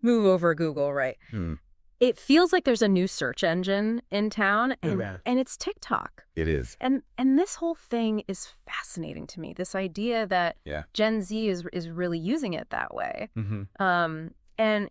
move over Google, right? Hmm. It feels like there's a new search engine in town, and Yeah. and it's TikTok. It is. And this whole thing is fascinating to me. This idea that Yeah. Gen Z is really using it that way. Mm-hmm. And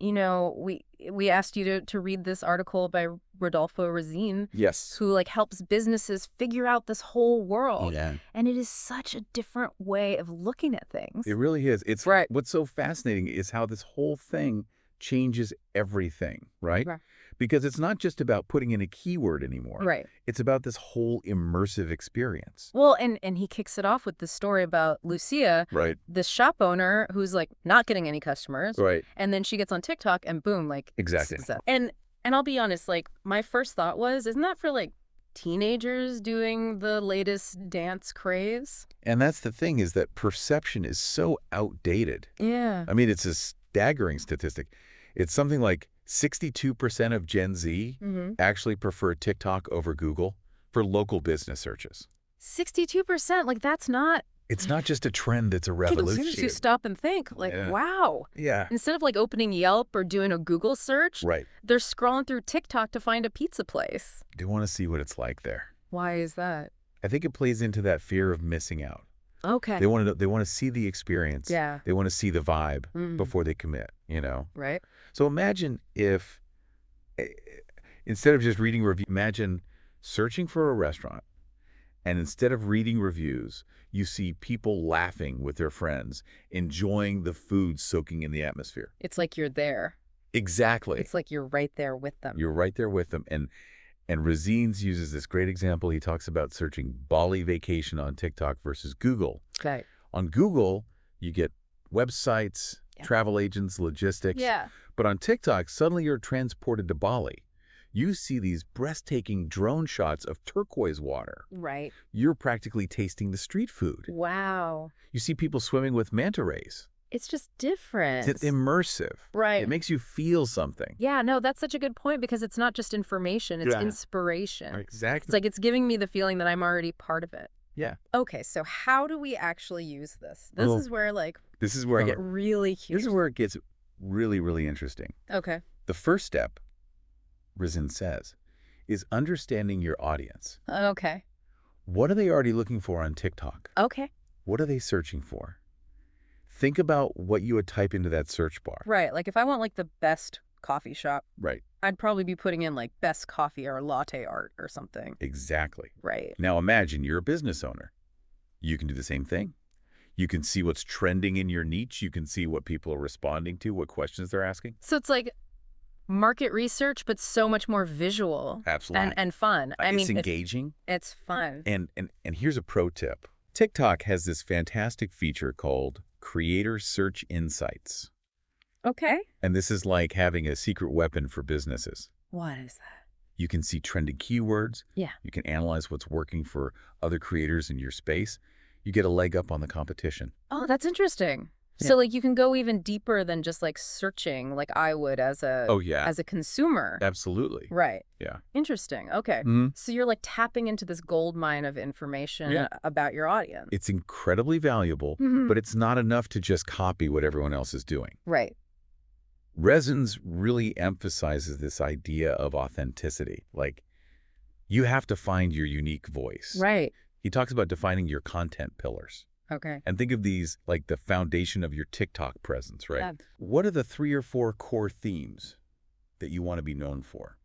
we asked you to read this article by Rodolfo Razin, Yes. who like helps businesses figure out this whole world. Yeah. And it is such a different way of looking at things. It really is. It's Right. What's so fascinating is how this whole thing changes everything, right? Right. Because it's not just about putting in a keyword anymore. Right. It's about this whole immersive experience. Well, and he kicks it off with this story about Lucia, Right. this shop owner who's like not getting any customers. Right. And then she gets on TikTok and boom, like Exactly. success. And I'll be honest, like my first thought was, isn't that for like teenagers doing the latest dance craze? And that's the thing, is that perception is so outdated. Yeah. I mean, it's a staggering statistic. It's something like 62% of Gen Z actually prefer TikTok over Google for local business searches. 62%, like that's not. It's not just a trend, it's a As revolution. soon as you stop and think, like, Yeah. wow. Yeah. Instead of like opening Yelp or doing a Google search, Right. they're scrolling through TikTok to find a pizza place. They want to see what it's like there. Why is that? I think it plays into that fear of missing out. Okay. They want to see the experience. Yeah. They want to see the vibe Mhm. before they commit, you know? Right. So imagine if, instead of just reading reviews, imagine searching for a restaurant, and instead of reading reviews, you see people laughing with their friends, enjoying the food soaking in the atmosphere. It's like you're there. Exactly. It's like you're right there with them. You're right there with them. And Razines uses this great example. He talks about searching Bali vacation on TikTok versus Google. Right. On Google, you get websites, Yeah. travel agents, logistics. Yeah. But on TikTok, suddenly you're transported to Bali. You see these breathtaking drone shots of turquoise water. Right. You're practically tasting the street food. Wow. You see people swimming with manta rays. It's just different. It's immersive. Right. It makes you feel something. Yeah, no, that's such a good point because it's not just information, it's Yeah. inspiration. Exactly. It's like it's giving me the feeling that I'm already part of it. Yeah. Okay, so how do we actually use this? This Oh. is where like This is where I get really curious. This is where it gets really, really interesting. Okay. The first step, Rizin says, is understanding your audience. Okay. What are they already looking for on TikTok? Okay. What are they searching for? Think about what you would type into that search bar. Right. Like if I want like the best coffee shop, Right. I'd probably be putting in like best coffee or latte art or something. Exactly. Right. Now imagine you're a business owner. You can do the same thing. You can see what's trending in your niche. You can see what people are responding to, what questions they're asking. So it's like market research, but so much more visual. Absolutely. And fun. I mean, it's engaging. it's fun. And here's a pro tip. TikTok has this fantastic feature called Creator Search Insights. Okay. And this is like having a secret weapon for businesses. What is that? You can see trending keywords. Yeah. You can analyze what's working for other creators in your space. You get a leg up on the competition. Oh, that's interesting. Yeah. So like you can go even deeper than just like searching like I would as a as a consumer. Absolutely. Right. Yeah. Interesting. Okay. Mhm. So you're like tapping into this gold mine of information about your audience. It's incredibly valuable, but it's not enough to just copy what everyone else is doing. Right. Resins really emphasizes this idea of authenticity. Like, you have to find your unique voice. Right. He talks about defining your content pillars. Okay. And think of these like the foundation of your TikTok presence, right? Yeah. What are the 3 or 4 core themes that you want to be known for?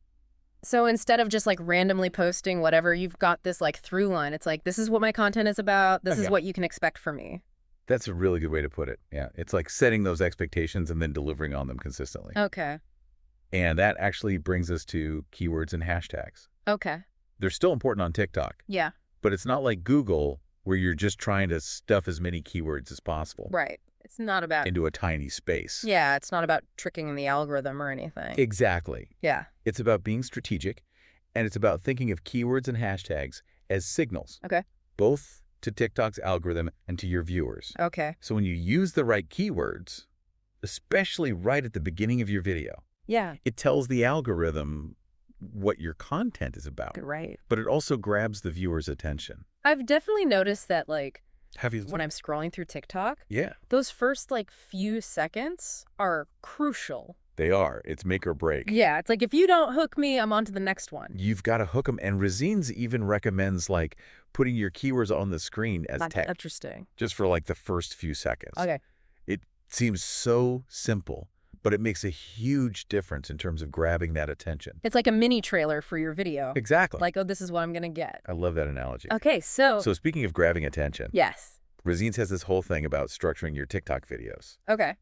So instead of just like randomly posting whatever, you've got this like through line. It's like, this is what my content is about. This is what you can expect from me. That's a really good way to put it. Yeah. It's like setting those expectations and then delivering on them consistently. Okay. And that actually brings us to keywords and hashtags. Okay. They're still important on TikTok, Yeah. but it's not like Google where you're just trying to stuff as many keywords as possible Right. It's not about. into a tiny space. Yeah. It's not about tricking the algorithm or anything. Exactly. Yeah. It's about being strategic, and it's about thinking of keywords and hashtags as signals. Okay. Both to TikTok's algorithm and to your viewers. Okay. So when you use the right keywords, especially right at the beginning of your video, Yeah. it tells the algorithm what your content is about. Right. But it also grabs the viewer's attention. I've definitely noticed that like Have you? when I'm scrolling through TikTok, Yeah. those first like few seconds are crucial. They are. It's make or break. Yeah, it's like if you don't hook me, I'm on to the next one. You've got to hook them. And Rosine's even recommends like putting your keywords on the screen as That's text interesting. just for like the first few seconds. Okay. It seems so simple, but it makes a huge difference in terms of grabbing that attention. It's like a mini trailer for your video. Exactly. Like, oh, this is what I'm going to get. I love that analogy. Okay, so speaking of grabbing attention, yes. Rosine says this whole thing about structuring your TikTok videos. Okay.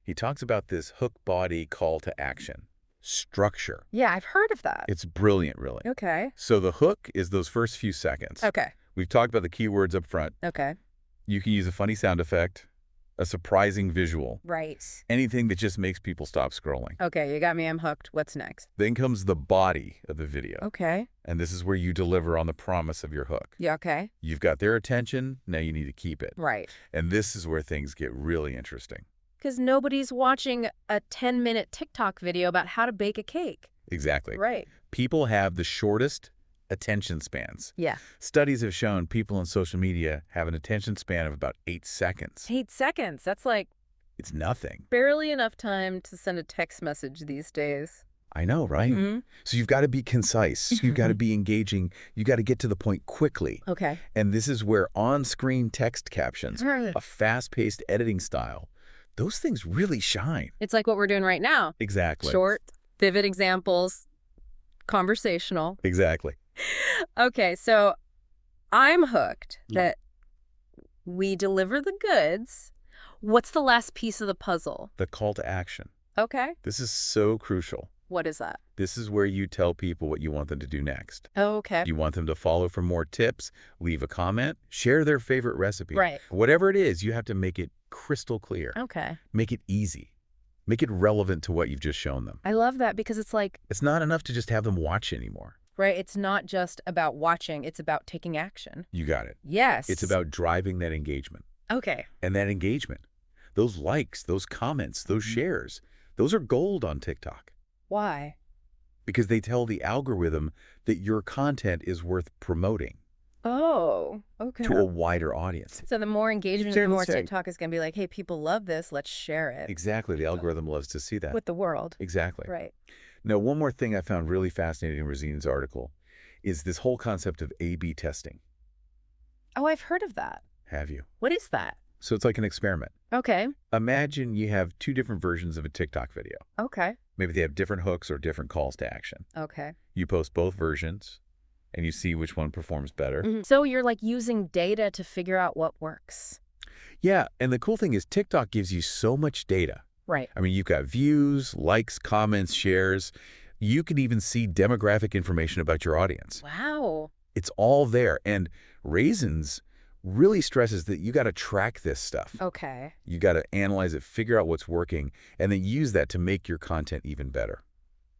He talks about this hook body call to action. Structure. Yeah, I've heard of that. It's brilliant, really. Okay. So the hook is those first few seconds. Okay. We've talked about the keywords up front. Okay. You can use a funny sound effect, a surprising visual, Right. anything that just makes people stop scrolling. Okay, you got me. I'm hooked. What's next? Then comes the body of the video. Okay. And this is where you deliver on the promise of your hook. Yeah, okay. You've got their attention, now you need to keep it. Right. And this is where things get really interesting. Because nobody's watching a 10-minute TikTok video about how to bake a cake. Exactly. Right. People have the shortest attention spans. Yeah. Studies have shown people on social media have an attention span of about 8 seconds. 8 seconds. That's like It's nothing. barely enough time to send a text message these days. I know, right? Mm-hmm. So you've got to be concise. You've got to be engaging. You got to get to the point quickly. Okay. And this is where on-screen text captions, Right. a fast-paced editing style, those things really shine. It's like what we're doing right now. Exactly. Short, vivid examples, conversational. Exactly. Okay, so I'm hooked that we deliver the goods. What's the last piece of the puzzle? The call to action. Okay. This is so crucial. What is that? This is where you tell people what you want them to do next. Oh, okay. You want them to follow for more tips, leave a comment, share their favorite recipe. Right. Whatever it is, you have to make it crystal clear. Okay. Make it easy. Make it relevant to what you've just shown them. I love that because it's like, It's not enough to just have them watch anymore. right, it's not just about watching, it's about taking action. You got it. Yes. It's about driving that engagement. Okay. And that engagement, those likes, those comments, those shares, those are gold on TikTok. Why? Because they tell the algorithm that your content is worth promoting Oh, okay. to a wider audience. So the more engagement, Share the the more same. TikTok is going to be like, hey, people love this. Let's share it Exactly. The algorithm loves to see that. with the world. Exactly. Right. Now, one more thing I found really fascinating in Rosine's article is this whole concept of A/B testing. Oh, I've heard of that. Have you? What is that? So it's like an experiment. Okay. Imagine you have 2 different versions of a TikTok video. Okay. Maybe they have different hooks or different calls to action. Okay. You post both versions, and you see which one performs better. So you're like using data to figure out what works. Yeah, and the cool thing is TikTok gives you so much data. Right. I mean, you've got views, likes, comments, shares. You can even see demographic information about your audience. Wow. It's all there. And Raisins really stresses that you got to track this stuff. Okay. You got to analyze it, figure out what's working, and then use that to make your content even better.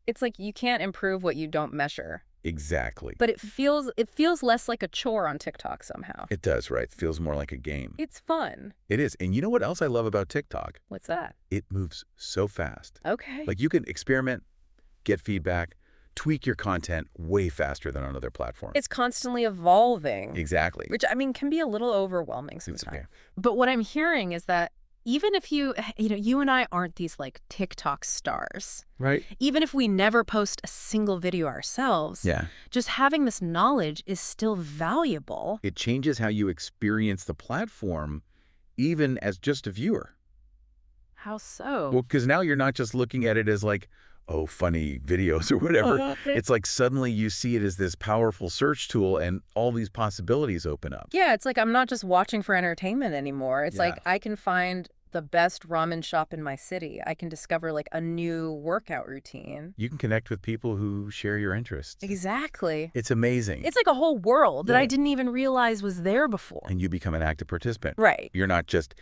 It's like you can't improve what you don't measure. Exactly. But it feels less like a chore on TikTok somehow. It does, right? It feels more like a game. It's fun. It is. And you know what else I love about TikTok? What's that? It moves so fast. Okay. Like you can experiment, get feedback, tweak your content way faster than on other platforms. It's constantly evolving. Exactly. Which, I mean, can be a little overwhelming It's sometimes. okay. But what I'm hearing is that even if you and I aren't these like TikTok stars, Right? even if we never post a single video ourselves, Yeah. just having this knowledge is still valuable. It changes how you experience the platform, even as just a viewer. How so? Well, because now you're not just looking at it as like, oh, funny videos or whatever. It's like suddenly you see it as this powerful search tool and all these possibilities open up. Yeah, it's like I'm not just watching for entertainment anymore. It's like I can find the best ramen shop in my city. I can discover like a new workout routine. You can connect with people who share your interests. Exactly. It's amazing. It's like a whole world that I Yeah. didn't even realize was there before. And you become an active participant. Right. You're not just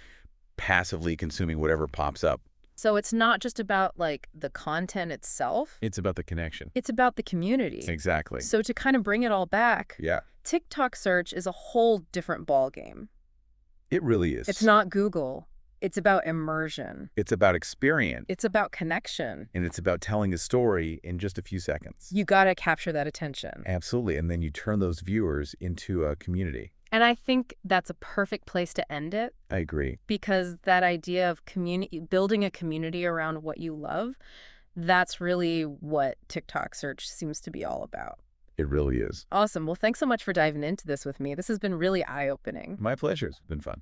passively consuming whatever pops up. So it's not just about like the content itself. It's about the connection. It's about the community. Exactly. So to kind of bring it all back, Yeah, TikTok search is a whole different ballgame. it really is. It's not Google. It's about immersion. It's about experience. It's about connection. And it's about telling a story in just a few seconds. You got to capture that attention. Absolutely. And then you turn those viewers into a community. And I think that's a perfect place to end it, I agree. because that idea of community, building a community around what you love, that's really what TikTok search seems to be all about. It really is. Awesome. Well, thanks so much for diving into this with me. This has been really eye-opening. My pleasure. It's been fun.